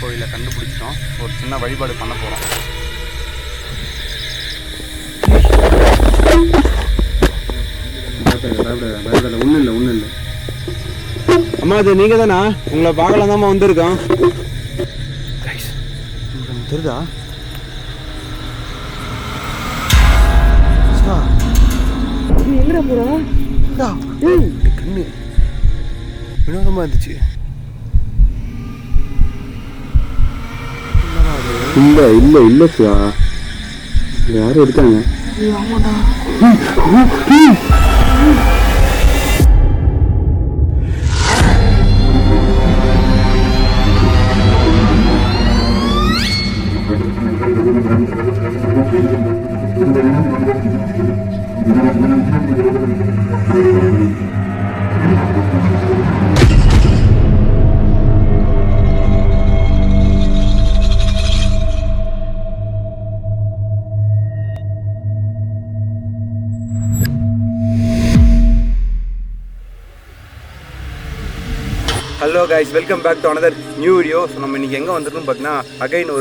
நாகர்கோவிலை கண்டுபிடிச்சிட்டோம். ஒரு சின்ன வழிபாடு பண்ண போகிறோம். ஒன்றும் இல்லை. அம்மா அது நீங்கள் தானா? உங்களை பார்க்கலாம் தான்மா வந்திருக்கோம். தெரியுதா? எங்கடா போகிறோம்? கண்ணு வினோதமாக இருந்துச்சு. இல்லை சிவா, யாரும் இருக்காங்க. ஆமாடா. Hello guys, welcome back to another new video. So நம்ம இன்றைக்கி எங்கே வந்திருக்கோம் பார்த்தீங்கன்னா, அகைன்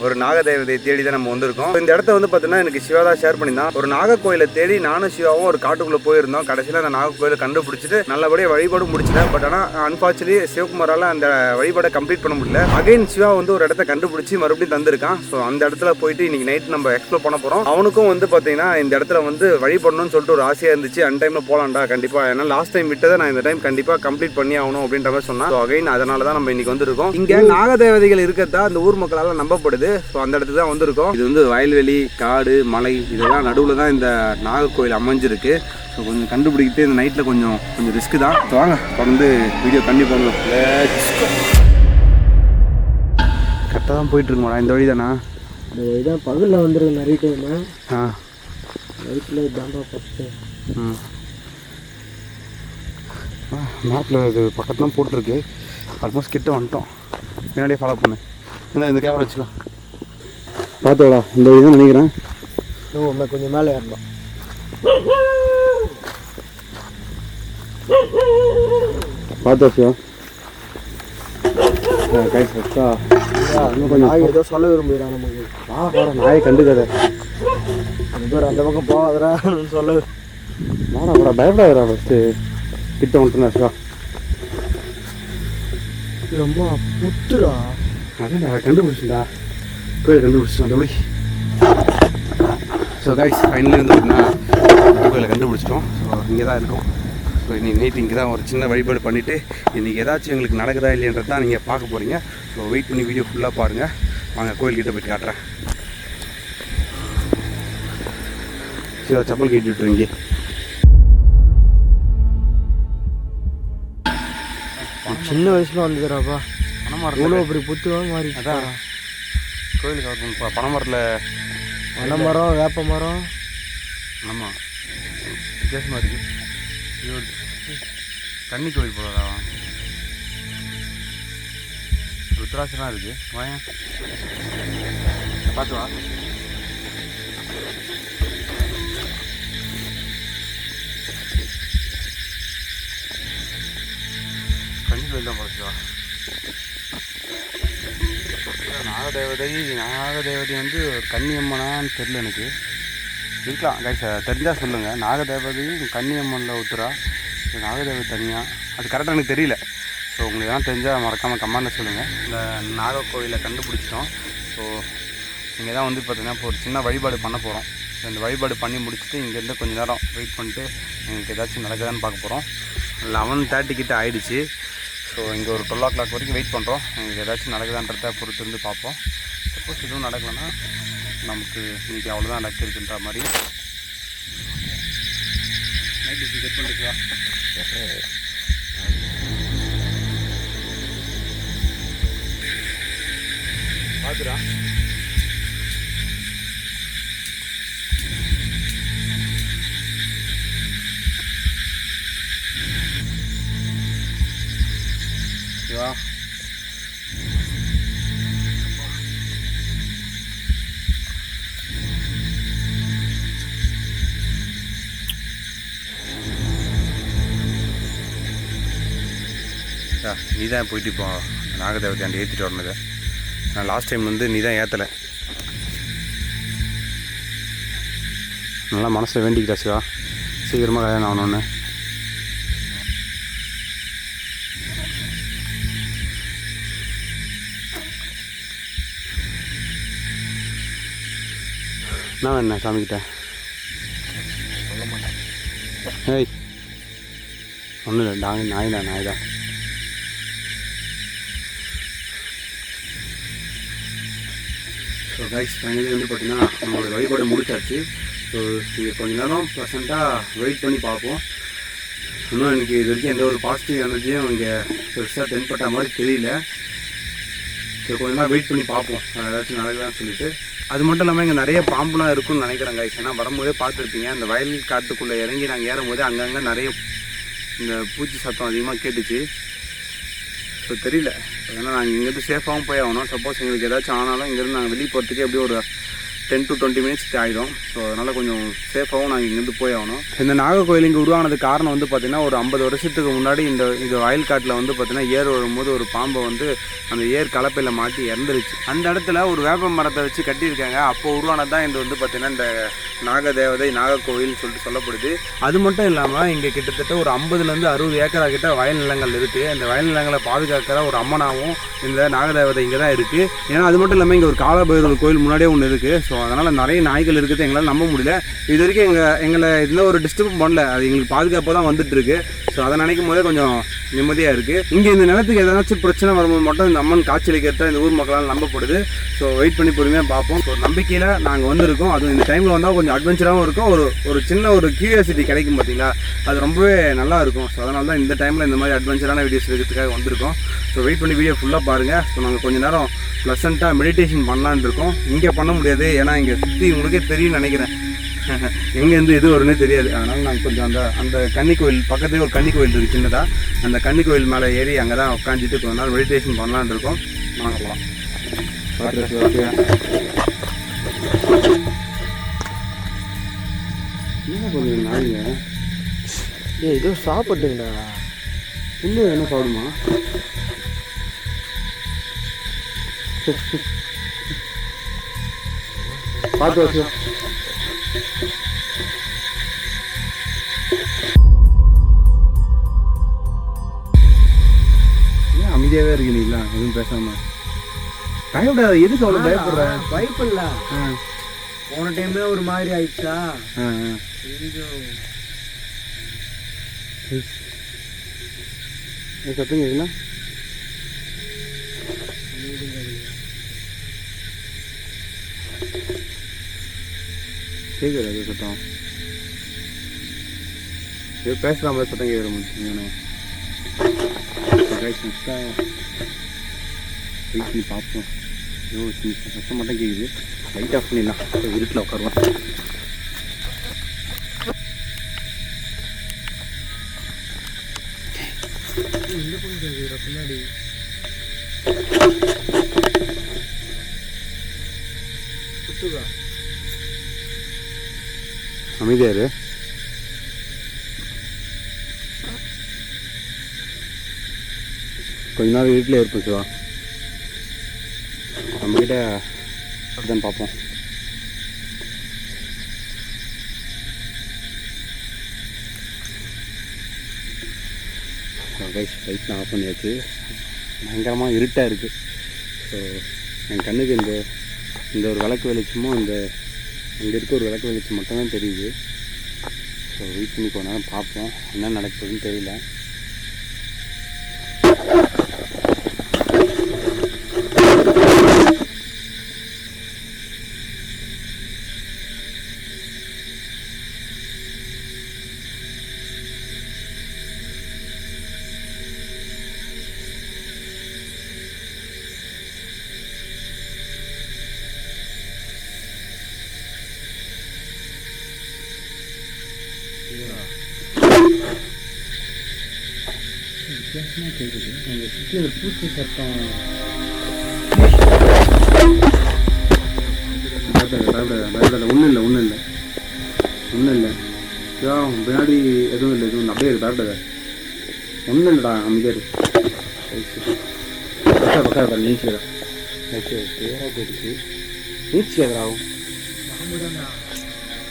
ஒரு நாகதேவதையை தேடி தான் நம்ம வந்திருக்கோம். இந்த இடத்த வந்து பார்த்தீங்கன்னா எனக்கு சிவா தான் ஷேர் பண்ணியிருந்தான். ஒரு நாகர்கோயிலை தேடி நானும் சிவாவும் ஒரு காட்டுக்குள்ளே போயிருந்தோம். கடைசியில் அந்த நாகர்கோயிலை கண்டுபிடிச்சிட்டு நல்லபடியாக வழிபாடு முடிச்சிட்டேன். பட் ஆனால் அன்ஃபார்ச்சுனேட்லி சிவகுமாரால் அந்த வழிபாடை கம்ப்ளீட் பண்ண முடியல. அகைன் சிவா வந்து ஒரு இடத்த கண்டுபிடிச்சி மறுபடியும் தந்திருக்கான். ஸோ அந்த இடத்துல போயிட்டு இன்றைக்கி நைட் நம்ம எக்ஸ்ப்ளோர் பண்ண போகிறோம். அவனுக்கும் வந்து பார்த்தீங்கன்னா இந்த இடத்துல வந்து வழிபடணும்னு சொல்லிட்டு ஒரு ஆசையாக இருந்துச்சு. அன் டைமில் போகலாம்டா கண்டிப்பாக, ஏன்னா லாஸ்ட் டைம் விட்டதை நான் இந்த டைம் கண்டிப்பாக கம்ப்ளீட் பண்ணி ஆகணும் அப்படின்ற மாதிரி சொன்னேன். ஸோ அகைன் அதனால தான் நம்ம இன்னைக்கு வந்திருக்கோம். இங்க நாகதேவதைகள் இருக்கிறதா அந்த ஊர் மக்களால நம்பப்படுது. ஸோ அந்த இடத்துக்கு தான் வந்திருக்கோம். இது வந்து வயல்வெளி, காடு, மலை இதெல்லாம் நடுவில் தான் இந்த நாகர்கோவில் அமைஞ்சிருக்கு. ஸோ கொஞ்சம் கண்டுபிடிக்கிட்டு இந்த நைட்டில் கொஞ்சம் ரிஸ்க் தான். வாங்க தொடர்ந்து வீடியோ கண்டிப்பாக பண்ணுவோம். கரெக்டாக தான் போயிட்டு இருக்கோம்டா. இந்த வழி தானா? இந்த வழி தான். பகலில் வந்துருக்கு நிறைய டைம். நைட்டில் தாண்டா ஃபஸ்ட்டு. மேப்பில் இது பக்கத்து தான் போட்டிருக்கு. ஆல்மோஸ்ட் கிட்ட வந்துட்டோம். பின்னாடியே ஃபாலோ பண்ணு. இந்த கேமரா வச்சுக்கலாம். பார்த்தோடா, இந்த வழி தான் நினைக்கிறேன். கொஞ்சம் மேலே ஏறலாம். பார்த்தா சிவா கைஸ் வச்சா கொஞ்சம் நாய் ஏதோ சொல்ல விரும்புகிறான் நமக்கு. வாடா நாயை கண்டுக்காத. அந்த பேர் அந்த பக்கம் போகாதரா சொல்ல. வாடா பயப்படாதரா. ஃபஸ்ட்டு கிட்ட வந்துட்டுனா சிவா. ரொம்ப புத்துடா. அதான் கண்டுபிடிச்சிடா, கோயில் கண்டுபிடிச்சிட்டோம் அந்த வழி. ஸோ கைஸ் ஃபைனலி வந்து பார்த்தீங்கன்னா கோயிலை கண்டுபிடிச்சிட்டோம். ஸோ இங்கே தான் இருக்கோம். ஸோ இன்னைக்கு நைட் இங்கே தான் ஒரு சின்ன வழிபாடு பண்ணிவிட்டு இன்றைக்கி ஏதாச்சும் எங்களுக்கு நடக்குதா இல்லைன்றது தான் நீங்கள் பார்க்க போகிறீங்க. ஸோ வெயிட் பண்ணி வீடியோ ஃபுல்லாக பாருங்கள். வாங்க கோயில்கிட்ட போய்ட்டு காட்டுறேன். சிவா செப்பல் கட்டி விட்டுருங்க. சின்ன வயசுல வந்துடுறாப்பா. பனைமரம் இவ்வளோ அப்படி புத்துவாங்க மாறி. அதான் கோயிலுக்கு வரணும். பனைமரத்தில் பனைமரம், வேப்ப மரம். ஆமாம், வித்தியாசமாக இருக்குது. இது கன்னி கோயில் போகிறதா? ருத்ராட்சமாக இருக்குது. வாயன் பார்த்து வா. கன்னி கோயில் தான் போகிறா. நாகதேவதை வந்து கன்னியம்மனான்னு தெரியல எனக்கு. இருக்கலாம் கைஸ், தெரிஞ்சால் சொல்லுங்கள். நாகதேவதையும் கன்னியம்மனில் ஊத்துறா, நாகதேவதை தனியாக, அது கரெக்டாக எனக்கு தெரியல. ஸோ உங்களுக்கு எல்லாம் தெரிஞ்சால் மறக்காமல் கமெண்ட்டில் சொல்லுங்கள். இந்த நாகர்கோவிலை கண்டுபிடிச்சிட்டோம். ஸோ இங்கே தான் வந்து பார்த்தீங்கன்னா இப்போ ஒரு சின்ன வழிபாடு பண்ண போகிறோம். ஸோ இந்த வழிபாடு பண்ணி முடிச்சுட்டு இங்கேருந்து கொஞ்சம் நேரம் வெயிட் பண்ணிட்டு எங்களுக்கு ஏதாச்சும் நடக்குதான்னு பார்க்க போகிறோம். 11:30 கிட்ட ஆகிடுச்சு. ஸோ இங்கே ஒரு 12 o'clock வரைக்கும் வெயிட் பண்ணுறோம். எங்களுக்கு ஏதாச்சும் நடக்குதான்றதை பொறுத்து இருந்து பார்ப்போம். சப்போஸ் எதுவும் நடக்கலைன்னா நமக்கு இன்றைக்கி அவ்வளோதான் லக் இருக்குன்ற மாதிரி. நைட் செட் பண்ணிட்டுவா. பார்த்துடா. வா. நீ தான் போயிட்டு இப்போ நாகதேவதையாண்டி ஏற்றிட்டு வரணுது. நான் லாஸ்ட் டைம் வந்து நீ தான் ஏற்றலை. நல்லா மனசில் வேண்டிக்கிட்டா சிவா, சீக்கிரமாக கல்யாணம் ஆகணுன்னு. நான் என்ன சாமிக்கிட்ட சொல்ல மாட்டேன். ஏய் ஒன்றும் இல்லை, நாய் தான். ஸோ கைஸ் ஃபைனலி வந்து பார்த்தீங்கன்னா நம்மளோட வழிபாடு முடிச்சாச்சு. ஸோ இங்கே கொஞ்ச நேரம் ப்ளசண்ட்டாக வெயிட் பண்ணி பார்ப்போம். இன்னும் எனக்கு இது வரைக்கும் எந்த ஒரு பாசிட்டிவ் எனர்ஜியும் இங்கே பெருசாக தென்பட்ட மாதிரி தெரியல. ஸோ கொஞ்ச நேரம் வெயிட் பண்ணி பார்ப்போம் ஏதாச்சும் நடக்குதான்னு சொல்லிட்டு. அது மட்டும் இல்லாமல் இங்கே நிறைய பாம்புலாம் இருக்குன்னு நினைக்கிறேன் கைஸ். ஏன்னா வரும்போதே பார்த்துருப்பீங்க, அந்த வயல் காட்டுக்குள்ளே இறங்கி நாங்கள் ஏறும்போது அங்கங்கே நிறைய இந்த பூச்சி சத்தம் அதிகமாக கேட்டுச்சு. ஸோ தெரியல, ஏன்னா நாங்கள் இங்கேருந்து சேஃபாகவும் போய் ஆகணும். சப்போஸ் எங்களுக்கு ஏதாச்சும் ஆனாலும் இங்கேருந்து நாங்கள் வெளியே போகிறதுக்கே எப்படியும் ஒரு 10 to 20 minutes ஆகிடும். ஸோ அதனால் கொஞ்சம் சேஃபாகவும் நாங்கள் இங்கேருந்து போய் ஆகணும். இந்த நாகர்கோவில் இங்கே உருவானதுக்கு காரணம் வந்து பார்த்திங்கன்னா ஒரு 50 வருஷத்துக்கு முன்னாடி இந்த வயல்காட்டில் வந்து பார்த்திங்கன்னா ஏர் வரும்போது ஒரு பாம்பை வந்து அந்த ஏர் கலப்பையில் மாட்டி இறந்துருச்சு. அந்த இடத்துல ஒரு வேப்ப மரத்தை வச்சு கட்டியிருக்காங்க. அப்போ உருவானது தான் இது வந்து பார்த்திங்கன்னா இந்த நாகதேவதை நாகர்கோவில்னு சொல்லிட்டு சொல்லப்படுது. அது மட்டும் இல்லாமல் இங்கே கிட்டத்தட்ட ஒரு 50லேருந்து 60 ஏக்கரா கிட்ட வயல் நிலங்கள் இருக்குது. அந்த வயல் நிலங்களை பாதுகாக்கிற ஒரு அம்மனாகவும் இந்த நாகதேவதை இங்கே தான் இருக்குது. ஏன்னா அது மட்டும் இல்லாமல் இங்கே ஒரு காலபைரவர் கோயில் முன்னாடியே ஒன்று இருக்குது. ஸோ அதனால் நிறைய நாய்கள் இருக்குது, எங்களால் நம்ப முடியல. இது வரைக்கும் எங்களை எந்த ஒரு டிஸ்டர்பும் பண்ணல, அது எங்களுக்கு பாதுகாப்பாக தான் வந்துட்டுருக்கு. ஸோ அதை நினைக்கும் போதே கொஞ்சம் நிம்மதியாக இருக்குது. இங்கே இந்த நிலத்துக்கு ஏதாச்சும் பிரச்சனை வரும்போது மட்டும் இந்த அம்மன் காட்சியளிக்கிறத இந்த ஊர் மக்களால் நம்பப்படுது. ஸோ வெயிட் பண்ணி பொறுமையாக பார்ப்போம். ஸோ நம்பிக்கையில் நாங்கள் வந்திருக்கோம். அதுவும் இந்த டைமில் வந்தால் கொஞ்சம் அட்வென்ச்சராகவும் இருக்கும். ஒரு சின்ன ஒரு கியூரியாசிட்டி கிடைக்கும் பார்த்தீங்களா, அது ரொம்பவே நல்லா இருக்கும். ஸோ அதனால தான் இந்த டைமில் இந்த மாதிரி அட்வென்ச்சரான வீடியோஸ் எடுக்கிறதுக்காக வந்திருக்கோம். ஸோ வெயிட் பண்ணி வீடியோ ஃபுல்லாக பாருங்கள். ஸோ நாங்கள் கொஞ்சம் நேரம் ப்ளசண்ட்டாக மெடிடேஷன் பண்ணலான்னு இருக்கோம். இங்கே பண்ண முடியாது, ஏன்னா இங்கே சுற்றி உங்களுக்கே தெரியும்னு நினைக்கிறேன், எங்கேருந்து எது வரும்னே தெரியாது. அதனால் நாங்கள் கொஞ்சம் அந்த கன்னி கோயில் பக்கத்துலேயே ஒரு கன்னி கோயில் இருக்குது சின்னதாக, அந்த கன்னி கோயில் மேலே ஏறி அங்கே தான் உட்காந்துட்டு கொஞ்ச நேரம் மெடிடேஷன் பண்ணலான்னு இருக்கோம். நாங்கள் போகலாம். என்ன பண்ணுங்க நாய்ங்க? ஏதோ சாப்பிட்டுங்கண்ணா. இன்னும் என்ன சாப்பிடுமா? பார்த்து வச்சு ஏன் அமைதியாகவே இருக்கீங்களா, எதுவும் பேசாம? பயப்படாத, எதுக்கு அவ்வளோ பயப்படுற? பயப்படல, போன டைமே ஒரு மாதிரி ஆயிடுச்சா. சத்தம் கேட்குங்களா? கேட்குது அது சத்தம். ஏதோ பேசுகிற மாதிரி சத்தம் கேட்குற முடிச்சுங்கண்ணே. வெயிட் பண்ணி பார்ப்போம். ஏதோ சத்தம் மட்டும் கேட்குது. லைட் ஆஃப் பண்ணிடலாம், இருட்டில் உட்காருவோம். இந்த பொண்ணு பின்னாடி அமைதியாரு. கொஞ்ச நாள் வீட்டில் இருப்போம் சிவா, நம்மக்கிட்ட அப்படிதான் பார்ப்போம். லைட்லாம் ஆஃப் பண்ணியாச்சு. பயங்கரமாக இருட்டாக இருக்குது. ஸோ என் கண்ணுக்கு இந்த ஒரு விளக்கு வெளிச்சமும் இங்கே இருக்க ஒரு விளக்கு வெளிச்சம் மட்டும்தான் தெரியுது. ஸோ வெயிட் பண்ணி போனால் பார்ப்போம் என்ன நடக்குதுன்னு தெரியல. வித்தியாசமாக கேட்குது. எங்கள் சுற்றி ஒரு பூச்சி சத்தம். ஒன்றும் இல்லை பின்னாடி எதுவும் இல்லை, எதுவும் அப்படியே இருக்கு. பயப்படாத, ஒன்றும் இல்லைடா, அமைதியாக இருக்கு. பக்கா நீச்சிக்கிறேன். கிளியராக கேட்டுச்சு. நீச்சி எதிராகும்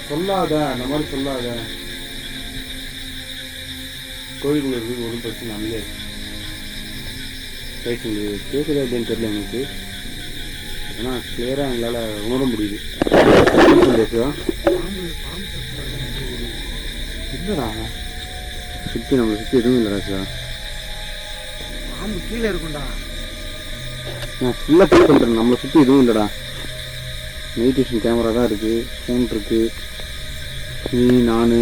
சொல்லாத, அந்த மாதிரி சொல்லாத. கோயிலுக்குள்ள இருக்கு ஒரு பிரச்சனை அங்கே ரைட்டு. கேட்குதா அப்படின்னு தெரியல எனக்கு, ஏன்னா கிளியராக எங்களால் உணர முடியுது. இல்லைடா, சுற்றி நம்மளை சுற்றி எதுவும் இல்லைடா சார். பாம்பு கீழே இருக்கும்டா. நான் ஃபுல்லாக ஃபீல் பண்ணுறேன், நம்மளை சுற்றி எதுவும் இல்லைடா. மெடிடேஷன் கேமரா தான் இருக்குது, ஃபோன் இருக்குது, நீ நான்.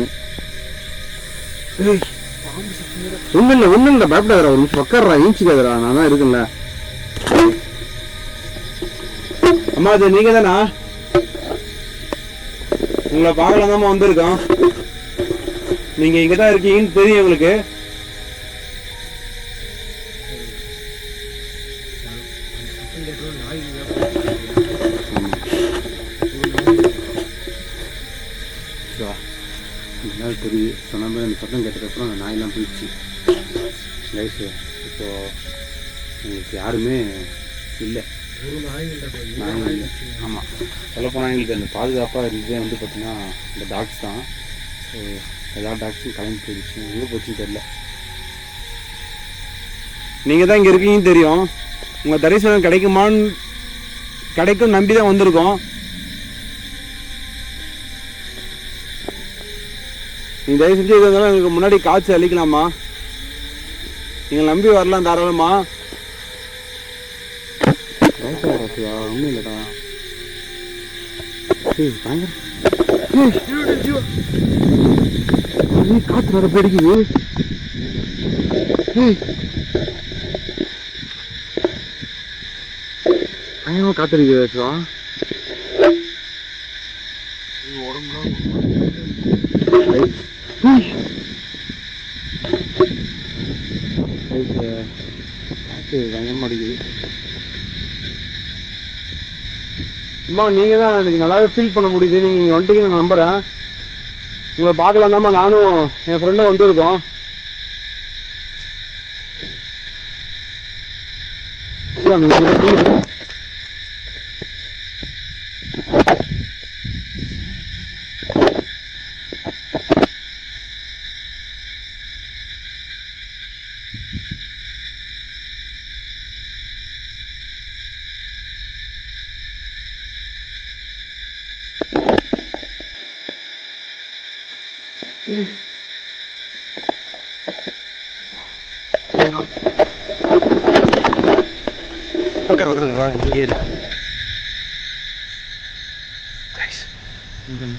ஒன்றும் இல்லை பயப்படாதரா, ஒரு நிமிஷம் உட்காடுறா, ஈச்சிக்காதரா, நான் தான் இருக்குல்ல. அம்மா அது நீங்கள் தானா? உங்களை பார்க்கலாம் தாம்மா வந்திருக்கோம். நீங்கள் இங்கே தான் இருக்கீங்கன்னு தெரியும் எங்களுக்கு. இதனால் தெரியுது சொன்ன மாதிரி அந்த சத்தம் கேட்டதுக்கப்புறம் அந்த நாயெல்லாம் போயிடுச்சு. லைஃப் இப்போது எங்களுக்கு யாருமே இல்லை, நாய் இல்லை. ஆமாம், சொல்லப்போனால் எங்களுக்கு அந்த பாதுகாப்பாக இருந்ததே வந்து பார்த்திங்கன்னா இந்த டாக்ஸ் தான். ஸோ எல்லா டாக்ஸும் கிளம்பி போயிடுச்சு, எங்கே போச்சுன்னு தெரியல. நீங்கள் தான் இங்கே இருக்கீங்கன்னு தெரியும், உங்கள் தரிசனம் கிடைக்கும் நம்பி தான் வந்திருக்கோம். நீங்கள் தயவு செஞ்சு இது இருந்தாலும் எங்களுக்கு முன்னாடி காய்ச்சி அழிக்கலாமா? நீங்கள் நம்பி வரலாம் தாராளமா. ஒன்றும் இல்லைடா. காற்று வர போயிடுக்குது. பயங்கரமாக காத்திருக்குது. பயங்கரமாக அடிக்குது. அம்மா நீங்கள் தான் எனக்கு நல்லாவே ஃபீல் பண்ண முடியுது, நீங்கள் இங்கே வந்துட்டீங்க நான் நம்புகிறேன். உங்களை பார்க்கலாம் தாம்மா நானும் என் ஃப்ரெண்டும் வந்துருக்கோம்.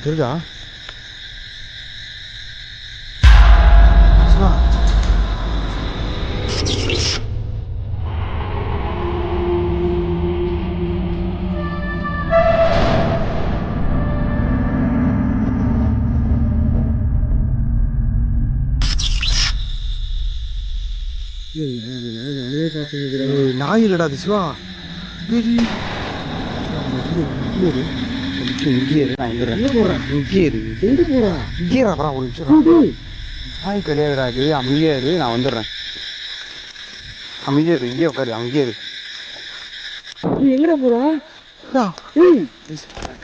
தெரியுதா? நாய் இல்லடா அது சிவா. நாய் கிடையாதுடா இது, அங்கேயே இரு, நான் வந்துடுறேன். அமைதியா இரு, இங்கே உட்காரு, அங்கேயே இரு. எங்கடா போறா?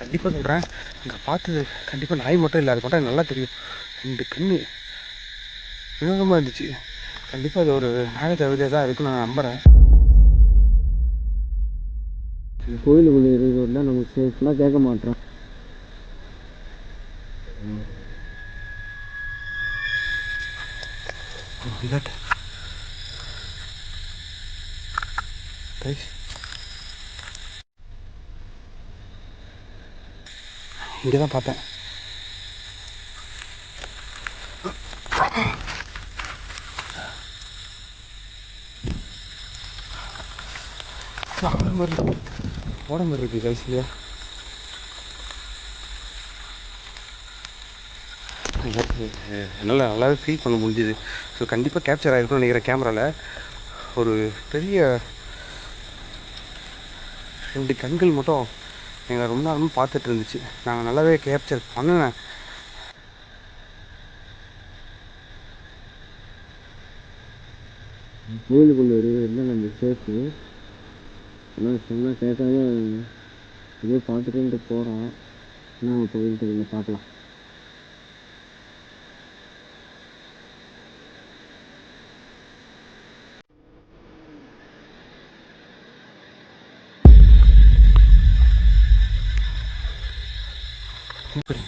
கண்டிப்பா சொல்றேன், அங்க பார்த்தது கண்டிப்பா நாய் மட்டும் இல்லை, அது மட்டும் நல்லா தெரியும். 2 கண்ணு வினோதமா இருந்துச்சு. கண்டிப்பா அது ஒரு நாய தவிர தான் இருக்குன்னு நான் நம்புறேன். கோயிலுக்குள்ளே இருக்கிறதா நம்ம சேஃப்லாம் கேட்க மாட்டோம். இங்கே தான் பார்த்தேன். உடம்பு இருக்கு கைசியா. என்னால் நல்லாவே ஃபீல் பண்ண முடிஞ்சுது. ஸோ கண்டிப்பாக கேப்சர் ஆகிருக்கும்னு நினைக்கிறேன் கேமராவில். ஒரு பெரிய 2 கண்கள் மட்டும் எங்களை ரொம்ப நாளும் பார்த்துட்டு இருந்துச்சு. நாங்கள் நல்லாவே கேப்சர் பண்ணினேன். கோயிலுக்குள்ள இருந்தால் நம்ம சேஃபு. ஆனால் சொன்னால் கேட்காம இதே பார்த்துட்டு போகிறோம். என்ன போயிட்டு நீங்கள் பார்க்கலாம்.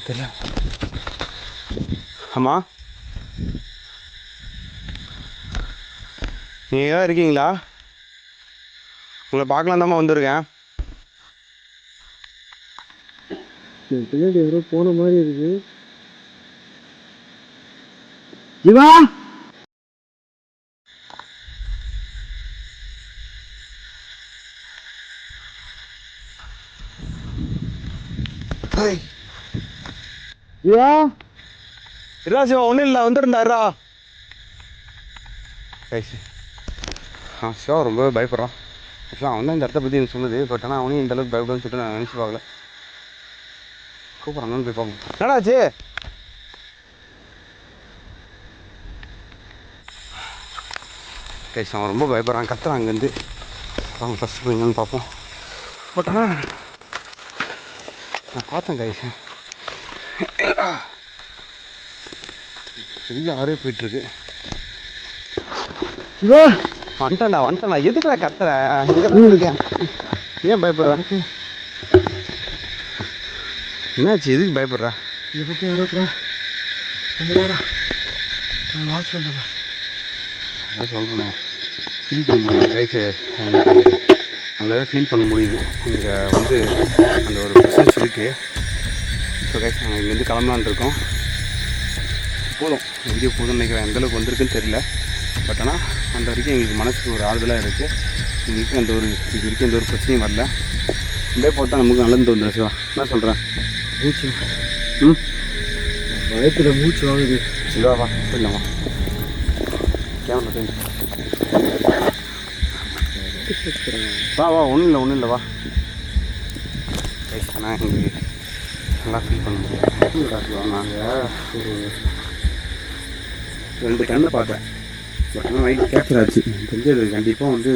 தெரியல. ஆமா, நீங்கள் தான் இருக்கீங்களா? உங்களை பார்க்கலாம் தாம்மா வந்திருக்கேன். பின்னாடி யாரோ போன மாதிரி இருக்கு. ஜீவா, ஜீவா, இரா சிவா, ஒன்றும் இல்லை, வந்துருந்தாரா? சிவா ரொம்ப பயப்படுறான். ஆக்சுவலாக அவன் தான் இந்த இடத்த பற்றி எனக்கு சொல்லுது. பட் ஆனால் அவனையும் இந்த அளவுக்கு பயப்படுன்னு சொல்லிட்டு நான் நினச்சி பார்க்கல. கூப்பிட்றாங்கன்னு போய் பார்ப்போம். என்னடாச்சு? கைஸ் அவன் ரொம்ப பயப்படுறான், கத்துறான் அங்கேருந்து. அவங்க ஃபஸ்ட்டு போய் என்னன்னு பார்ப்போம். பட் ஆனால் நான் பார்த்தேன் கைஸ், பெரிய ஆறே போயிட்டுருக்கு. வந்துட்டேன்டா. எதுக்குடா கத்துற? இங்கே இருக்கேன். ஏன் பயப்படுறேன்? என்னாச்சு? எதுக்கு பயப்படுறா? இதை பற்றி யாரோக்குறா வாட்ச் பண்ணுறேன். அதான் சொல்கிறேன், ஃபீல் பண்ண முடியுது கைஸு. எனக்கு நல்லா ஃபீல் பண்ண முடியுது. இங்கே வந்து அந்த ஒரு ப்ரெசன்ஸ் இருக்குது. ஸோ கைஸ் நாங்கள் இங்கேருந்து கிளம்பலான் இருக்கோம். போதும், வீடியோ போதும்னு நினைக்கிறேன். எந்தளவுக்கு வந்திருக்குன்னு தெரியல. பட் ஆனால் அந்த வரைக்கும் எங்களுக்கு மனசுக்கு ஒரு ஆறுதலாக இருக்குது. இது வரைக்கும் எந்த ஒரு பிரச்சனையும் வரல. இதே பார்த்தா நமக்கு நல்லது தோணுது. சிவா என்ன சொல்கிறேன்? மூச்சு வயத்தில் மூச்சு வாங்குது. சிவாவா போயிடலாமா? கேமரா வா ஒன்றும் இல்லை வா. கைஸ் ஆனால் எங்களுக்கு நல்லா ஃபீல் பண்ண முடியும். நாங்கள் ஒரு 2 கண்ணை பார்த்தேன். பட் ஆனால் நைட் கேப்சர் ஆச்சு. எனக்கு தெரிஞ்சு அது கண்டிப்பாக வந்து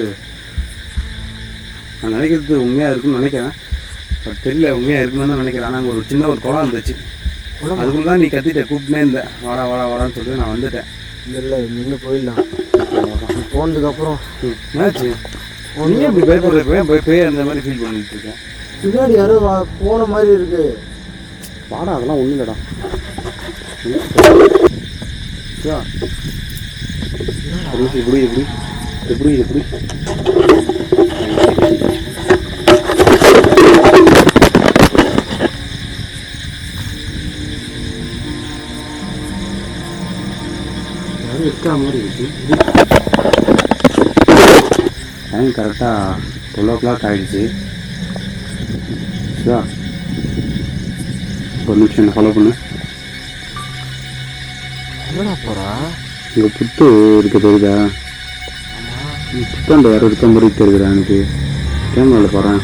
நான் நினைக்கிறது உண்மையாக இருக்குன்னு நினைக்கிறேன். பட் தெரியல, உண்மையாக இருக்குன்னு தான் நினைக்கிறேன். ஆனால் ஒரு சின்ன ஒரு குளம் இருந்துச்சு. அதுக்குள்ள தான் நீ கத்திட்ட, கூப்பிட்டே இருந்தேன், வாடான்னு சொல்லிட்டு நான் வந்துட்டேன். இல்லை நின்று போயிடலாம். போனதுக்கப்புறம் என்னாச்சு? நீ அப்படி பயப்படுறேன், போய் அந்த மாதிரி ஃபீல் பண்ணிட்டு இருக்கேன். பின்னாடி யாரோ போன மாதிரி இருக்கு. வாடா, அதெல்லாம் ஒன்றும் இல்லைடா. எப்படி இருக்கிற மாதிரி இருக்கு. டைம் கரெக்டாக 12 o'clock ஆகிடுச்சு. ஒரு நிமிஷம் என்ன ஃபாலோ பண்ணு. என்னடா போகிறா? இங்கே புத்து இருக்க தெரியுதா? புத்தாண்ட யாரும் இருக்க மாதிரி தெரியுதுடா எனக்கு. கேமராவில் போகிறேன்.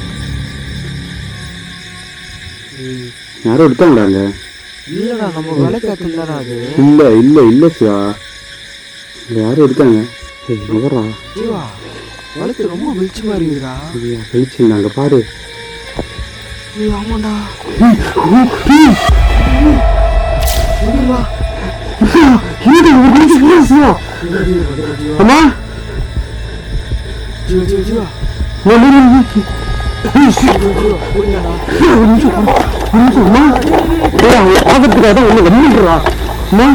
யாரும் எடுத்தாங்கடாங்க. இல்லைடா, நம்ம விளக்காத்துலடா அது. இல்லை சிவா, இங்கே யாரும் இருக்காங்க. நகரா ஜீவா, வளர்த்து ரொம்ப வெளிச்சமாக இருக்குதுடா. வெளிச்சு நாங்க பாரு. ஆமாண்டா. அம்மா ஜீவா ஆபத்துக்காக ஒன்று வந்துடுறா. அம்மா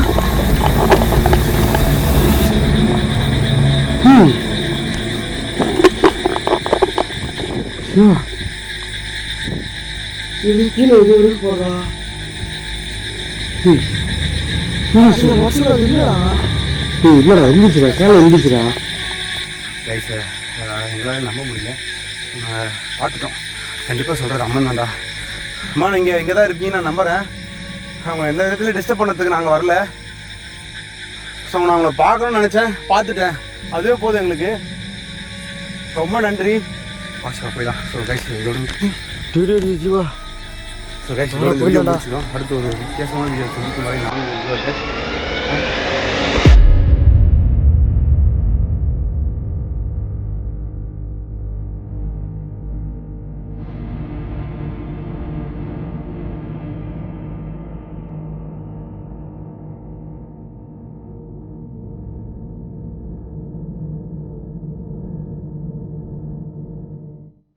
கீழே போடுறா. இல்லடா, இருந்துச்சுடா, கேள இருந்துச்சுடா. எங்களால் நம்ப முடியல. பார்த்துட்டோம். கண்டிப்பாக சொல்கிறது அம்மன் தான்டா. அம்மா நீங்கள் இங்கே தான் இருக்கீங்க, நான் நம்புகிறேன். அவங்க எந்த விதத்துலையும் டிஸ்டர்ப் பண்ணுறதுக்கு நாங்கள் வரல. ஸோ நான் அவங்கள பார்க்கணும்னு நினச்சேன், பார்த்துட்டேன். அதுவே போதும் எங்களுக்கு. ரொம்ப நன்றி. வாட்ஸ்அப் போயிடலாம். ஸோ கைஸ் இதோட ஜீவா, ஸோ கைஸ் இதோட அடுத்து ஒரு வித்தியாசமான வீடியோ சந்திக்கும் வரை நானும்